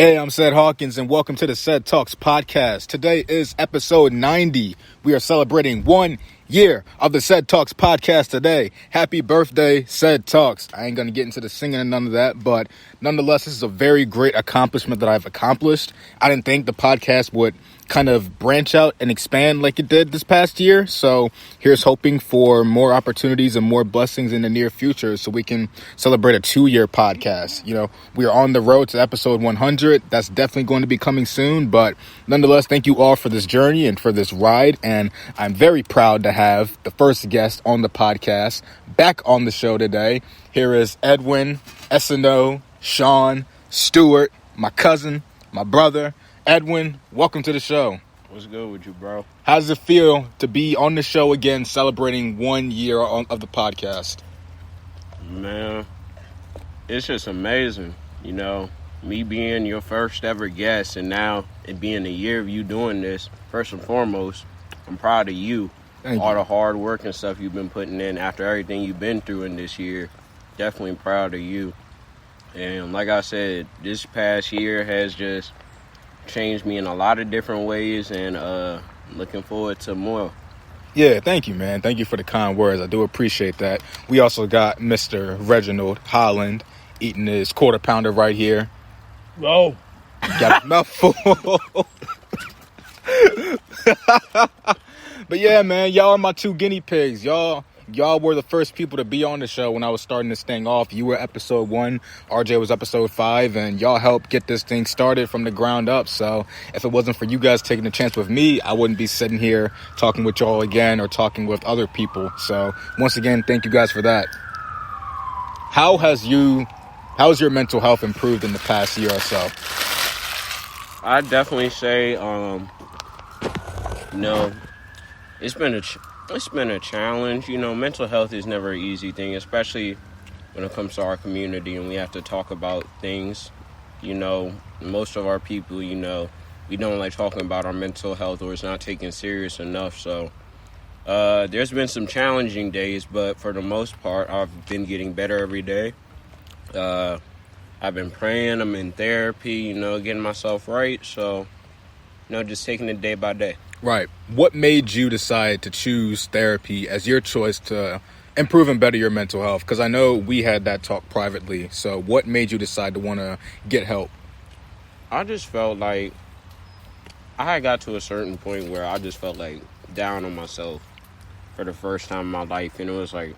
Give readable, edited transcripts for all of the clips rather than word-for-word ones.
Hey, I'm Seth Hawkins, and welcome to the Seth Talks podcast. Today is episode 90. We are celebrating 1 year of the Seth Talks podcast today. Happy birthday, Seth Talks. I ain't going to get into the singing and none of that, but nonetheless, this is a very great accomplishment that I've accomplished. I didn't think the podcast would kind of branch out and expand like it did this past year. So here's hoping for more opportunities and more blessings in the near future so we can celebrate a 2-year podcast. You know, we are on the road to episode 100. That's definitely going to be coming soon. But nonetheless, thank you all for this journey and for this ride. And I'm very proud to have the first guest on the podcast back on the show today. Here is Edwin Sean Stewart, my cousin, my brother. Edwin, welcome to the show. What's good with you, bro? How does it feel to be on the show again, celebrating 1 year of the podcast? Man, it's just amazing. You know, me being your first ever guest and now it being a year of you doing this, first and foremost, I'm proud of you. All the hard work and stuff you've been putting in after everything you've been through in this year. Definitely proud of you. And like I said, this past year has just changed me in a lot of different ways, and looking forward to more. Yeah, thank you, man. Thank you for the kind words. I do appreciate that. We also got Mr. Reginald Holland eating his quarter pounder right here. Whoa. Got a mouthful. But yeah, man, y'all are my two guinea pigs. Y'all were the first people to be on the show when I was starting this thing off. You were episode 1, RJ was episode 5, and y'all helped get this thing started from the ground up. So if it wasn't for you guys taking a chance with me, I wouldn't be sitting here talking with y'all again or talking with other people. So once again, thank you guys for that. How's your mental health improved in the past year or so? I'd definitely say, it's been a challenge. You know, mental health is never an easy thing, especially when it comes to our community and we have to talk about things. You know, most of our people, you know, we don't like talking about our mental health, or it's not taken serious enough. So there's been some challenging days, but for the most part, I've been getting better every day. I've been praying, I'm in therapy, you know, getting myself right. So, you know, just taking it day by day. Right. What made you decide to choose therapy as your choice to improve and better your mental health? Because I know we had that talk privately. So what made you decide to want to get help? I just felt like I had got to a certain point where I just felt like down on myself for the first time in my life. And it was like,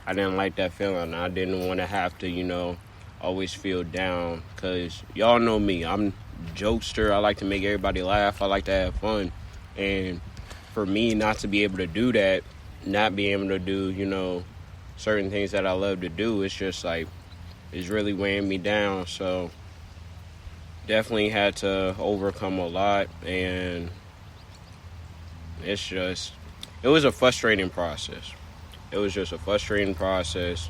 I didn't like that feeling. I didn't want to have to, you know, always feel down. Because y'all know me. I'm a jokester. I like to make everybody laugh. I like to have fun. And for me not to be able to do that, not be able to do, you know, certain things that I love to do, it's just like, it's really weighing me down. So definitely had to overcome a lot, and it was a frustrating process. It was just a frustrating process,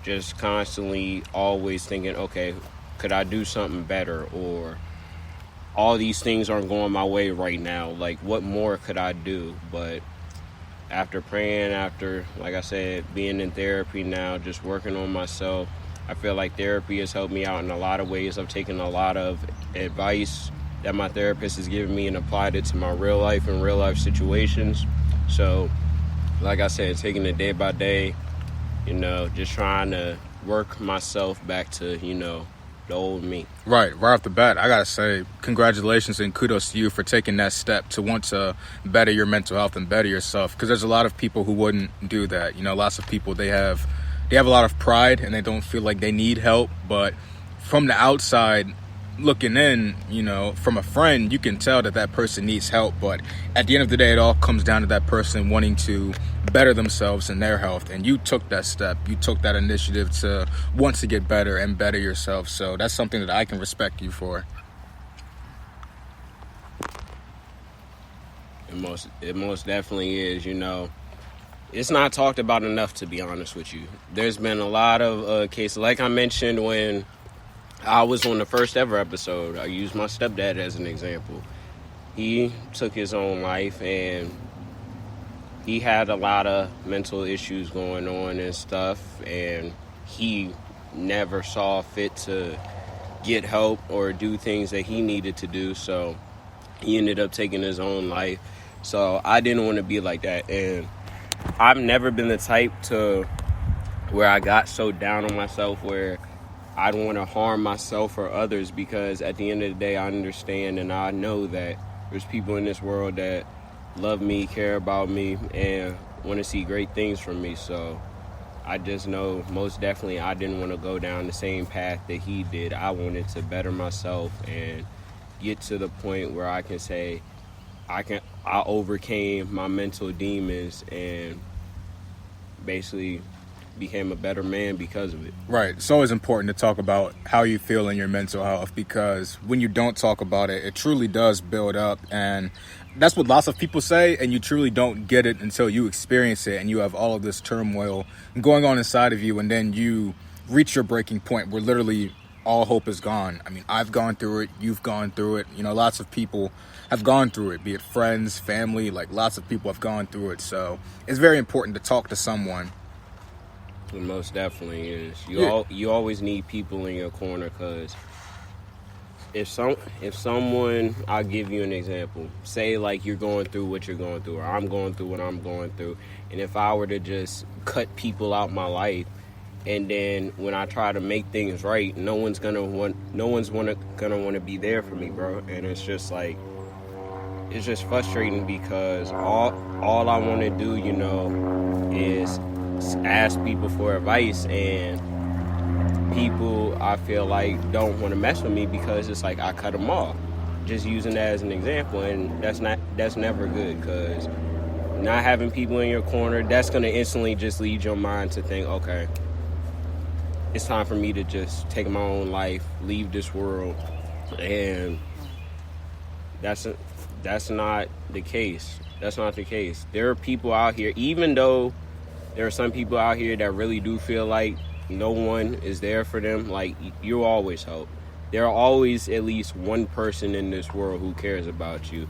just constantly always thinking, okay, could I do something better? Or all these things aren't going my way right now. Like, what more could I do? But after praying, after, like I said, being in therapy now, just working on myself, I feel like therapy has helped me out in a lot of ways. I've taken a lot of advice that my therapist has given me and applied it to my real life and real life situations. So, like I said, taking it day by day, you know, just trying to work myself back to, you know, the old me. Right off the bat, I gotta say congratulations and kudos to you for taking that step to want to better your mental health and better yourself, because there's a lot of people who wouldn't do that. You know, lots of people, they have a lot of pride and they don't feel like they need help, but from the outside looking in, you know, from a friend, you can tell that person needs help. But at the end of the day, it all comes down to that person wanting to better themselves and their health. And you took that step. You took that initiative to want to get better and better yourself. So that's something that I can respect you for. It most definitely is, you know. It's not talked about enough, to be honest with you. There's been a lot of cases, like I mentioned when I was on the first ever episode. I used my stepdad as an example. He took his own life, and he had a lot of mental issues going on and stuff, and he never saw fit to get help or do things that he needed to do. So he ended up taking his own life. So I didn't want to be like that. And I've never been the type to where I got so down on myself where I don't want to harm myself or others, because at the end of the day, I understand and I know that there's people in this world that love me, care about me, and want to see great things from me. So I just know most definitely I didn't want to go down the same path that he did. I wanted to better myself and get to the point where I can say I overcame my mental demons and basically became a better man because of it. Right. It's always important to talk about how you feel in your mental health, because when you don't talk about it, it truly does build up. And that's what lots of people say, and you truly don't get it until you experience it and you have all of this turmoil going on inside of you, and then you reach your breaking point where literally all hope is gone. I mean, I've gone through it, you've gone through it, lots of people have gone through it, be it friends, family, like lots of people have gone through it. So it's very important to talk to someone. It most definitely is. You always need people in your corner, because if someone, I'll give you an example. Say like you're going through what you're going through, or I'm going through what I'm going through, and if I were to just cut people out my life, and then when I try to make things right, no one's gonna want to be there for me, bro. And it's just like, it's just frustrating, because all I want to do, is ask people for advice, and people, I feel like, don't want to mess with me because it's like I cut them off. Just using that as an example, and that's never good, because not having people in your corner, that's going to instantly just lead your mind to think, okay, it's time for me to just take my own life, leave this world. And that's not the case. That's not the case. There are people out here, even though there are some people out here that really do feel like no one is there for them, like, you always hope. There are always at least one person in this world who cares about you.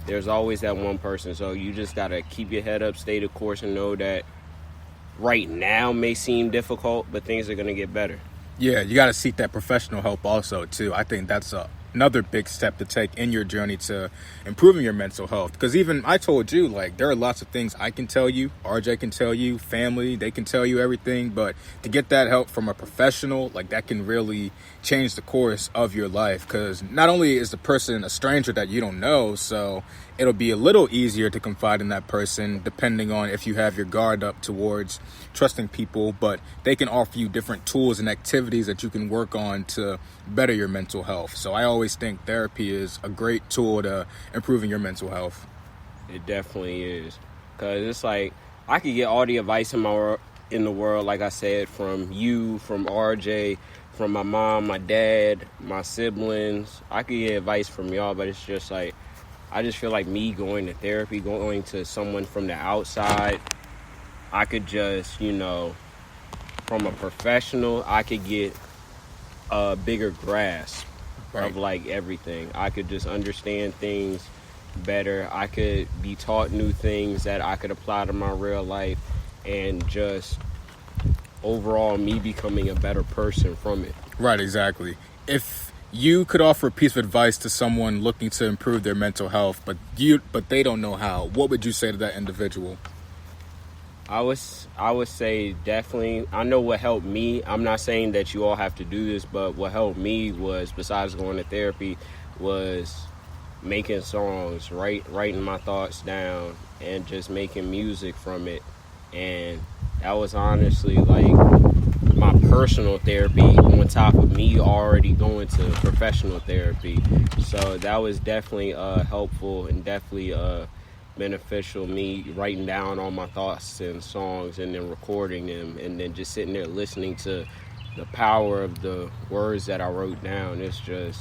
There's always that one person. So you just got to keep your head up, stay the course, and know that right now may seem difficult, but things are going to get better. Yeah, you got to seek that professional help also, too. I think that's another big step to take in your journey to improving your mental health. Because even I told you, like, there are lots of things I can tell you, RJ can tell you, family, they can tell you everything. But to get that help from a professional, like, that can really change the course of your life. Because not only is the person a stranger that you don't know, so it'll be a little easier to confide in that person depending on if you have your guard up towards trusting people, but they can offer you different tools and activities that you can work on to better your mental health. So I always think therapy is a great tool to improving your mental health. It definitely is, because it's like I could get all the advice in the world, like I said, from you, from RJ, from my mom, my dad, my siblings. I could get advice from y'all, but it's just like, I just feel like me going to therapy, going to someone from the outside, I could just, from a professional, I could get a bigger grasp of like everything. I could just understand things better. I could be taught new things that I could apply to my real life, and just overall me becoming a better person from it. Right, exactly. If you could offer a piece of advice to someone looking to improve their mental health, but they don't know how, what would you say to that individual? I would say definitely, I know what helped me. I'm not saying that you all have to do this, but what helped me was, besides going to therapy, was making songs, writing my thoughts down, and just making music from it. And that was honestly like my personal therapy on top of me already going to professional therapy. So that was definitely helpful, and definitely beneficial, me writing down all my thoughts and songs and then recording them, and then just sitting there listening to the power of the words that I wrote down. It's just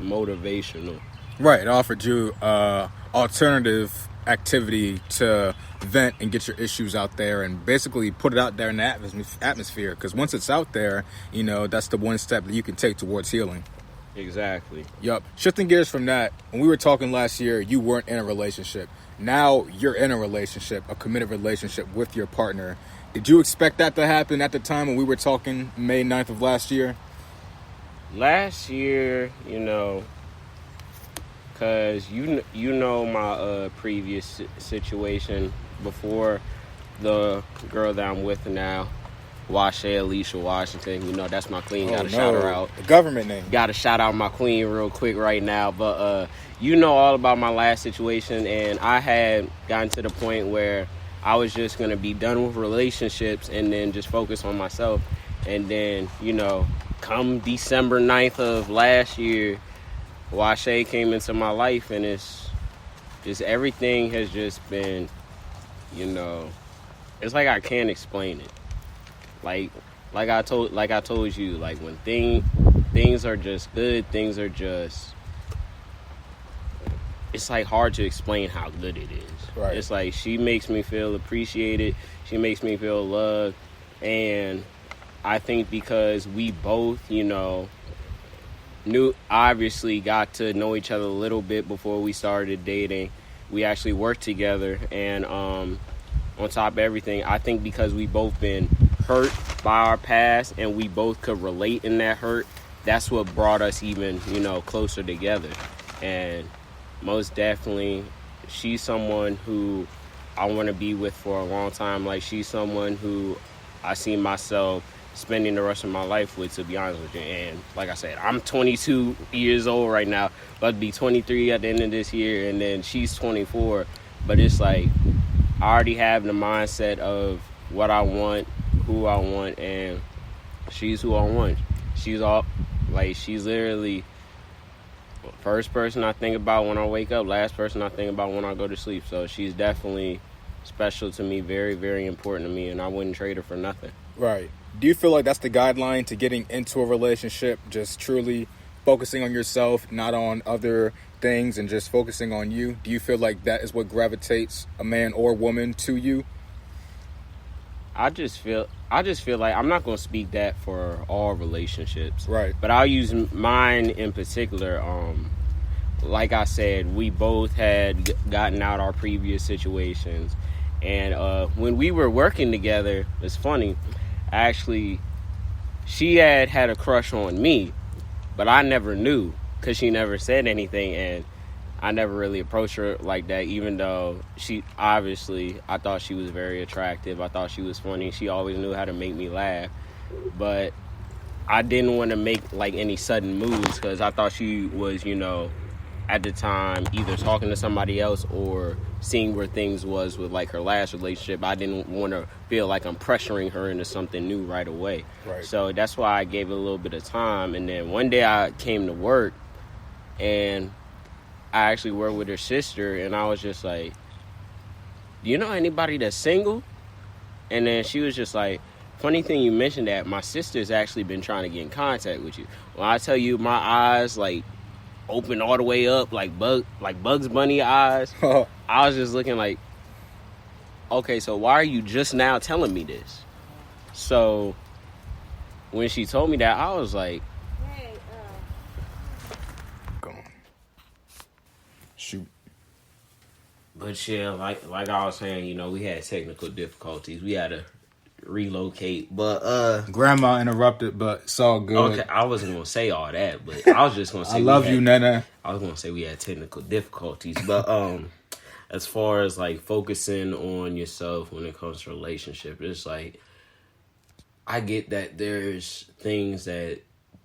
motivational. Right, it offered you alternative activity to vent and get your issues out there, and basically put it out there in the atmosphere, because once it's out there, that's the one step that you can take towards healing. Exactly. Yup. Shifting gears from that, when we were talking last year, you weren't in a relationship. Now you're in a relationship, a committed relationship with your partner. Did you expect that to happen at the time when we were talking May 9th of last year? last year, because you know my previous situation before the girl that I'm with now, Washe Alicia Washington. That's my queen. Oh, Gotta shout her no. out. The government name. Gotta shout out my queen real quick right now. But all about my last situation, and I had gotten to the point where I was just gonna be done with relationships and then just focus on myself. And then, come December 9th of last year, Washe came into my life, and it's just everything has just been, it's like I can't explain it. Like I told you, like when things are just good, things are just, it's like hard to explain how good it is. Right. It's like she makes me feel appreciated, she makes me feel loved, and I think because we both, obviously got to know each other a little bit before we started dating. We actually worked together, and on top of everything, I think because we both been hurt by our past and we both could relate in that hurt, that's what brought us even, closer together. And most definitely, she's someone who I want to be with for a long time. Like, she's someone who I see myself spending the rest of my life with, to be honest with you. And like I said, I'm 22 years old right now, about to be 23 at the end of this year, and then she's 24. But it's like, I already have the mindset of what I want, who I want, and she's who I want. She's literally first person I think about when I wake up, last person I think about when I go to sleep. So she's definitely special to me, very, very important to me, and I wouldn't trade her for nothing. Right. Do you feel like that's the guideline to getting into a relationship, just truly focusing on yourself, not on other things, and just focusing on you? Do you feel like that is what gravitates a man or woman to you? I just feel like, I'm not going to speak that for all relationships. Right. But I'll use mine in particular. Like I said, we both had gotten out our previous situations. And when we were working together, it's funny, actually, she had a crush on me, but I never knew because she never said anything. And I never really approached her like that, even though I thought she was very attractive. I thought she was funny. She always knew how to make me laugh. But I didn't want to make like any sudden moves because I thought she was, at the time, either talking to somebody else or seeing where things was with like her last relationship. I didn't want to feel like I'm pressuring her into something new right away. Right. So that's why I gave it a little bit of time. And then one day I came to work, and I actually worked with her sister, and I was just like, do you know anybody that's single? And then she was just like, funny thing you mentioned that, my sister's actually been trying to get in contact with you. When I tell you my eyes like open all the way up like Bugs Bunny eyes, I was just looking like, okay, so why are you just now telling me this? So when she told me that, I was like, Shoot. but yeah, like I was saying, we had technical difficulties. We had to relocate, but Grandma interrupted, but it's all good. okay, I wasn't gonna say all that, but I was just gonna say I love you, Nana. I was gonna say we had technical difficulties, but as far as like focusing on yourself when it comes to relationship, it's like, I get that there's things that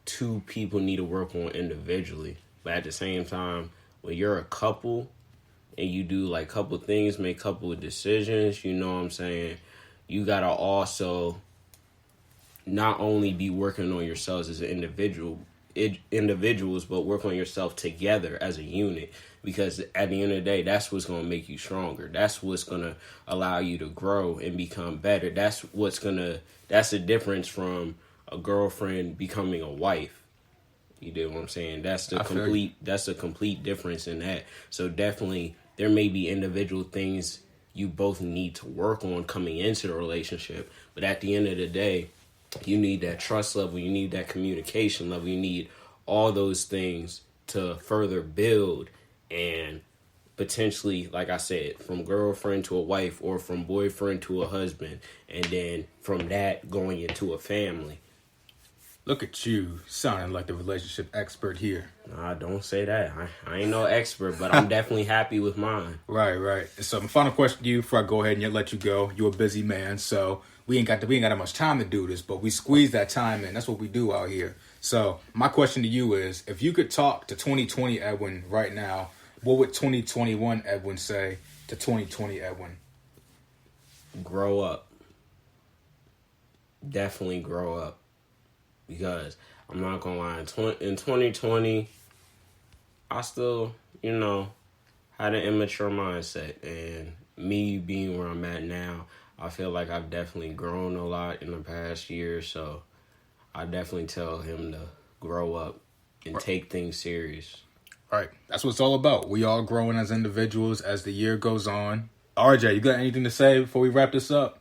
two people need to work on individually, but at the same time, when you're a couple and you do like couple things, make couple of decisions, you know what I'm saying? You gotta also not only be working on yourselves as an individuals, but work on yourself together as a unit. Because at the end of the day, that's what's gonna make you stronger. That's what's gonna allow you to grow and become better. That's the difference from a girlfriend becoming a wife. You do what I'm saying? That's the complete difference in that. So definitely there may be individual things you both need to work on coming into the relationship, but at the end of the day, you need that trust level, you need that communication level, you need all those things to further build and potentially, like I said, from girlfriend to a wife or from boyfriend to a husband, and then from that going into a family. Look at you, sounding like the relationship expert here. Nah, don't say that. I ain't no expert, but I'm definitely happy with mine. Right. So my final question to you before I go ahead and let you go. You're a busy man, so we ain't got that much time to do this, but we squeeze that time in. That's what we do out here. So my question to you is, if you could talk to 2020 Edwin right now, what would 2021 Edwin say to 2020 Edwin? Grow up. Definitely grow up. Because I'm not gonna lie, in 2020, I still, had an immature mindset. And me being where I'm at now, I feel like I've definitely grown a lot in the past year. So I definitely tell him to grow up and take things serious. Right. That's what it's all about. We all growing as individuals as the year goes on. RJ, you got anything to say before we wrap this up?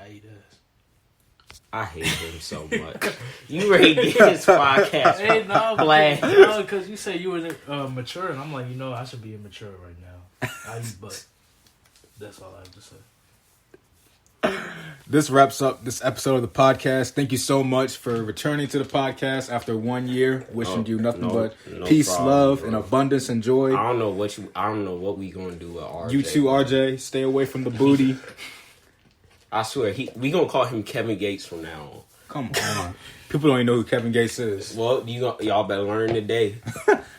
He does. I hate him so much. You ready to get this podcast? Hey, no, because you say you were mature, and I'm like, I should be immature right now. But that's all I have to say. This wraps up this episode of the podcast. Thank you so much for returning to the podcast after 1 year. Wishing you nothing but peace, problem, love, bro. and abundance and joy. I don't know what we gonna do with RJ. You too, RJ. Stay away from the booty. I swear, we gonna call him Kevin Gates from now on. Come on. People don't even know who Kevin Gates is. Well, y'all better learn today.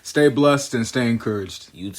Stay blessed and stay encouraged. You